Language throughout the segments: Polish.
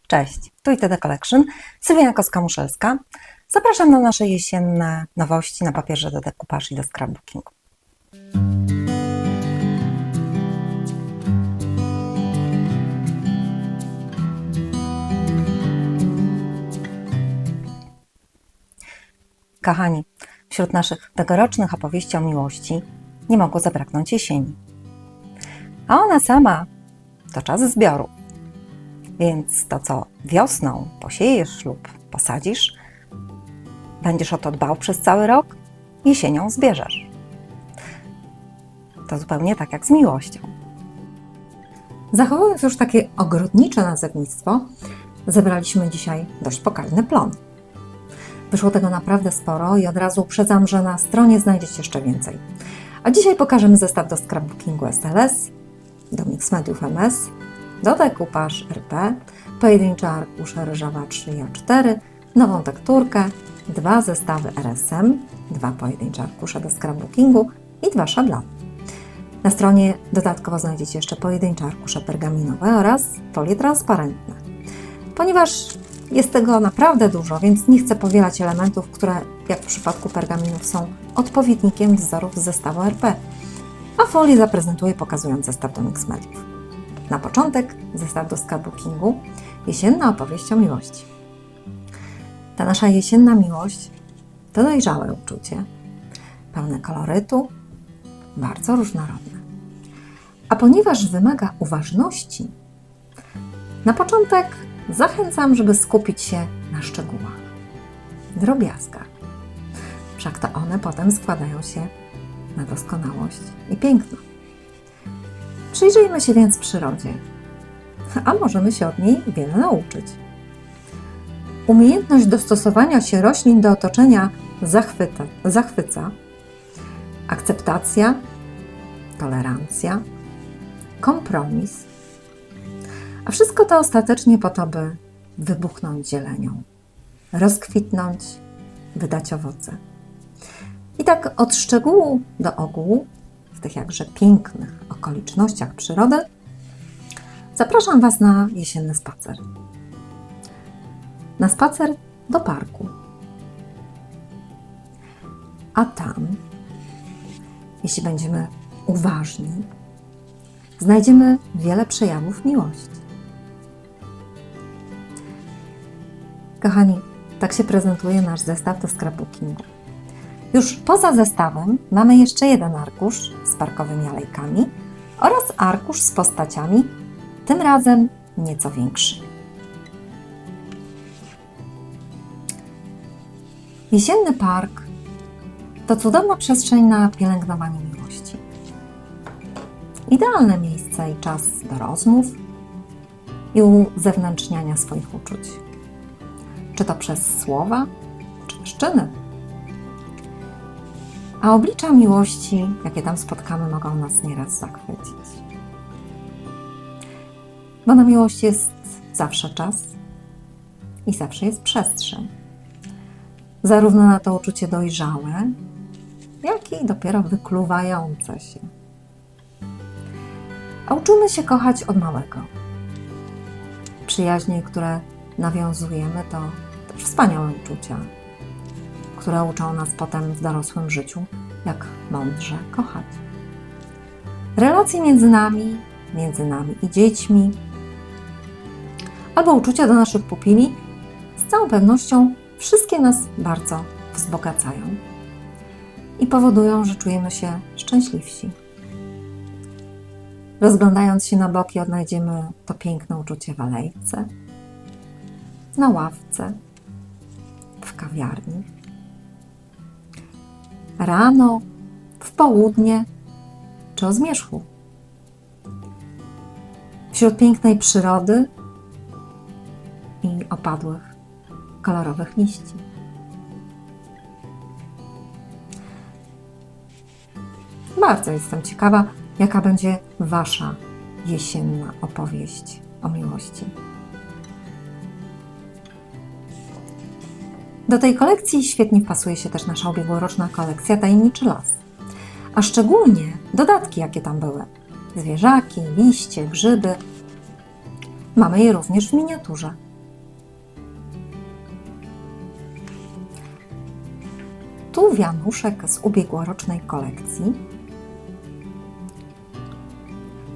Cześć, tu i The Collection, Sylwia Kostka-Muszelska. Zapraszam na nasze jesienne nowości na papierze do dekupaż i do scrapbookingu. Kochani, wśród naszych tegorocznych opowieści o miłości nie mogło zabraknąć jesieni. A ona sama to czas zbioru. Więc to, co wiosną posiejesz lub posadzisz, będziesz o to dbał przez cały rok, jesienią zbierzesz. To zupełnie tak jak z miłością. Zachowując już takie ogrodnicze nazewnictwo, zebraliśmy dzisiaj dość pokaźny plon. Wyszło tego naprawdę sporo i od razu uprzedzam, że na stronie znajdziecie jeszcze więcej. A dzisiaj pokażemy zestaw do scrapbookingu SLS, do mix mediów MS, do dekupaż RP, pojedyncze arkusze ryżowe 3 i A4, nową tekturkę, 2 zestawy RSM, 2 pojedyncze arkusze do scrapbookingu i 2 szablony. Na stronie dodatkowo znajdziecie jeszcze pojedyncze arkusze pergaminowe oraz folie transparentne. Ponieważ jest tego naprawdę dużo, więc nie chcę powielać elementów, które jak w przypadku pergaminów są odpowiednikiem wzorów z zestawu RP, a folię zaprezentuję pokazując zestaw do mix mediów. Na początek zestaw do scrapbookingu, jesienna opowieść o miłości. Ta nasza jesienna miłość to dojrzałe uczucie, pełne kolorytu, bardzo różnorodne. A ponieważ wymaga uważności, na początek zachęcam, żeby skupić się na szczegółach, drobiazgach. Wszak to one potem składają się na doskonałość i piękno. Przyjrzyjmy się więc przyrodzie, a możemy się od niej wiele nauczyć. Umiejętność dostosowania się roślin do otoczenia zachwyca. Akceptacja, tolerancja, kompromis. A wszystko to ostatecznie po to, by wybuchnąć zielenią, rozkwitnąć, wydać owoce. I tak od szczegółu do ogółu, w tych jakże pięknych okolicznościach przyrody, zapraszam Was na jesienny spacer. Na spacer do parku. A tam, jeśli będziemy uważni, znajdziemy wiele przejawów miłości. Kochani, tak się prezentuje nasz zestaw do scrapbookingu. Już poza zestawem mamy jeszcze jeden arkusz z parkowymi alejkami oraz arkusz z postaciami, tym razem nieco większymi. Jesienny park to cudowna przestrzeń na pielęgnowanie miłości. Idealne miejsce i czas do rozmów i uzewnętrzniania swoich uczuć. Czy to przez słowa, czy też czyny. A oblicza miłości, jakie tam spotkamy, mogą nas nieraz zachwycić. Bo na miłość jest zawsze czas i zawsze jest przestrzeń. Zarówno na to uczucie dojrzałe, jak i dopiero wykluwające się. A uczymy się kochać od małego. Przyjaźnie, które nawiązujemy, to też wspaniałe uczucia, które uczą nas potem w dorosłym życiu, jak mądrze kochać. Relacje między nami i dziećmi, albo uczucia do naszych pupili, z całą pewnością wszystkie nas bardzo wzbogacają i powodują, że czujemy się szczęśliwsi. Rozglądając się na boki, odnajdziemy to piękne uczucie w alejce, na ławce, w kawiarni, rano, w południe czy o zmierzchu. Wśród pięknej przyrody i opadłych, kolorowych liści. Bardzo jestem ciekawa, jaka będzie Wasza jesienna opowieść o miłości. Do tej kolekcji świetnie wpasuje się też nasza ubiegłoroczna kolekcja Tajemniczy Las, a szczególnie dodatki, jakie tam były. Zwierzaki, liście, grzyby. Mamy je również w miniaturze. Tu wianuszek z ubiegłorocznej kolekcji,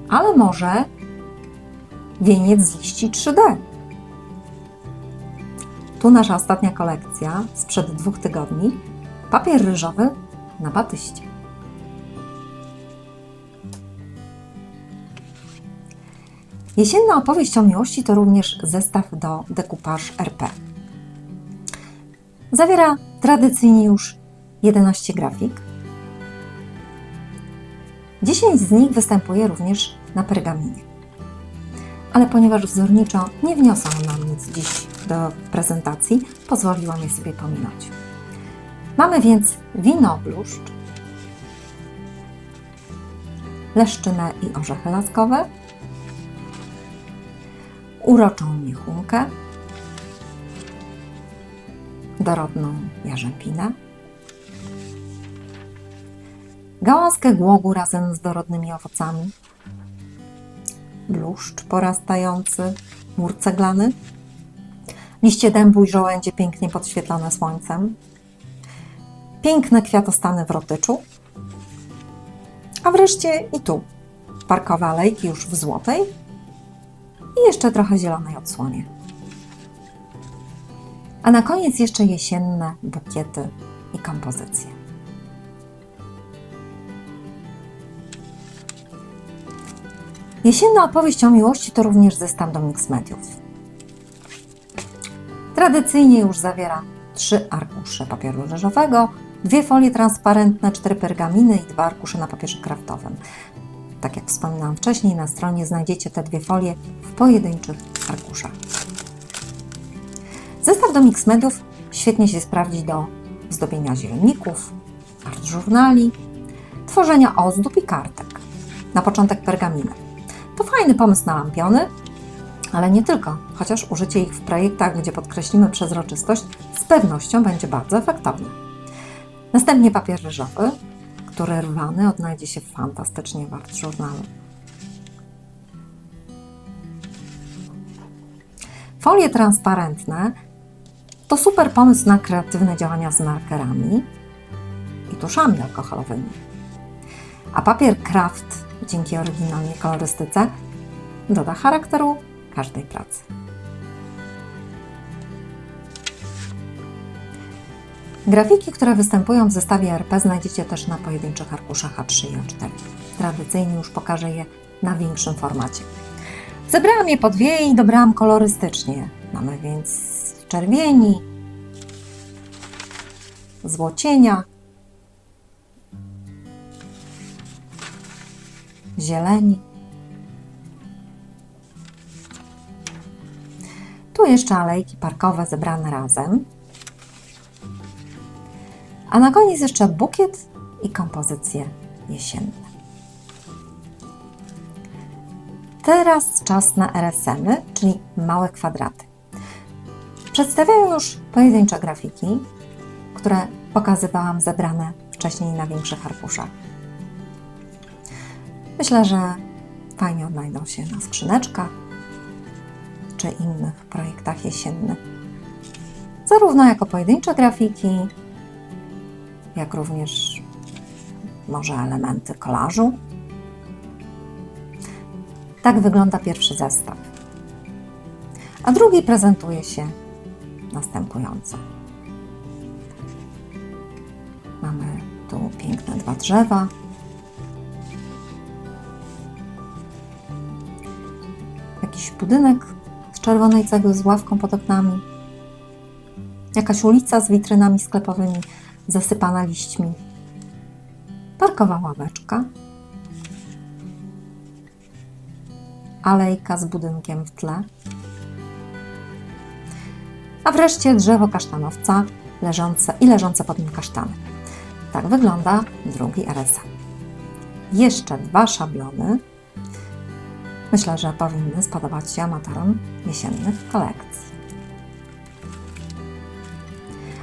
ale może wieniec z liści 3D. Tu nasza ostatnia kolekcja sprzed 2 tygodni, papier ryżowy na batyście. Jesienna opowieść o miłości to również zestaw do Decoupage RP. Zawiera tradycyjnie już 11 grafik. 10 z nich występuje również na pergaminie. Ale ponieważ wzorniczo nie wniosą nam nic dziś do prezentacji, pozwoliłam je sobie pominąć. Mamy więc winobluszcz, leszczynę i orzechy laskowe, uroczą miechunkę, dorodną jarzębinę, gałązkę głogu razem z dorodnymi owocami, bluszcz porastający, mur ceglany, liście dębu i żołędzie pięknie podświetlone słońcem, piękne kwiatostany w rotyczu, a wreszcie i tu parkowe alejki już w złotej i jeszcze trochę zielonej odsłonie. A na koniec jeszcze jesienne bukiety i kompozycje. Jesienna opowieść o miłości to również zestaw do mix mediów. Tradycyjnie już zawiera 3 arkusze papieru ryżowego, 2 folie transparentne, 4 pergaminy i 2 arkusze na papierze kraftowym. Tak jak wspominałam wcześniej, na stronie znajdziecie te 2 folie w pojedynczych arkuszach. Zestaw do mix mediów świetnie się sprawdzi do zdobienia zielników, art żurnali, tworzenia ozdób i kartek. Na początek pergaminy. To fajny pomysł na lampiony, ale nie tylko, chociaż użycie ich w projektach, gdzie podkreślimy przezroczystość, z pewnością będzie bardzo efektowne. Następnie papier ryżowy, który rwany odnajdzie się fantastycznie w art żurnalu. Folie transparentne to super pomysł na kreatywne działania z markerami i tuszami alkoholowymi. A papier kraft dzięki oryginalnej kolorystyce doda charakteru każdej pracy. Grafiki, które występują w zestawie RP, znajdziecie też na pojedynczych arkuszach A3 i A4. Tradycyjnie już pokażę je na większym formacie. Zebrałam je po 2 i dobrałam kolorystycznie. Mamy więc czerwieni, złocienia, zieleni. Tu jeszcze alejki parkowe zebrane razem. A na koniec jeszcze bukiet i kompozycje jesienne. Teraz czas na RSM-y, czyli małe kwadraty. Przedstawiają już pojedyncze grafiki, które pokazywałam zebrane wcześniej na większych arkuszach. Myślę, że fajnie odnajdą się na skrzyneczkach czy innych projektach jesiennych. Zarówno jako pojedyncze grafiki, jak również może elementy kolażu. Tak wygląda pierwszy zestaw. A drugi prezentuje się następująco. Mamy tu piękne 2 drzewa. Jakiś budynek z czerwonej cegły z ławką pod oknami. Jakaś ulica z witrynami sklepowymi zasypana liśćmi. Parkowa ławeczka. Alejka z budynkiem w tle. A wreszcie drzewo kasztanowca leżące pod nim kasztany. Tak wygląda drugi RSM. Jeszcze 2 szablony. Myślę, że powinny spodobać się amatorom jesiennych kolekcji.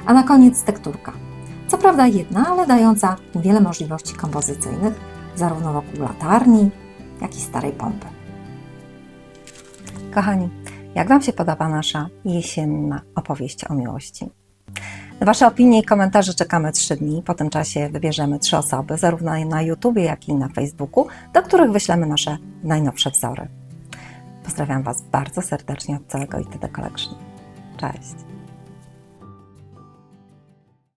A na koniec tekturka. Co prawda jedna, ale dająca wiele możliwości kompozycyjnych, zarówno wokół latarni, jak i starej pompy. Kochani, jak Wam się podoba nasza jesienna opowieść o miłości? Na Wasze opinie i komentarze czekamy 3 dni. Po tym czasie wybierzemy 3 osoby, zarówno na YouTubie, jak i na Facebooku, do których wyślemy nasze najnowsze wzory. Pozdrawiam Was bardzo serdecznie od całego ITD Collection. Cześć!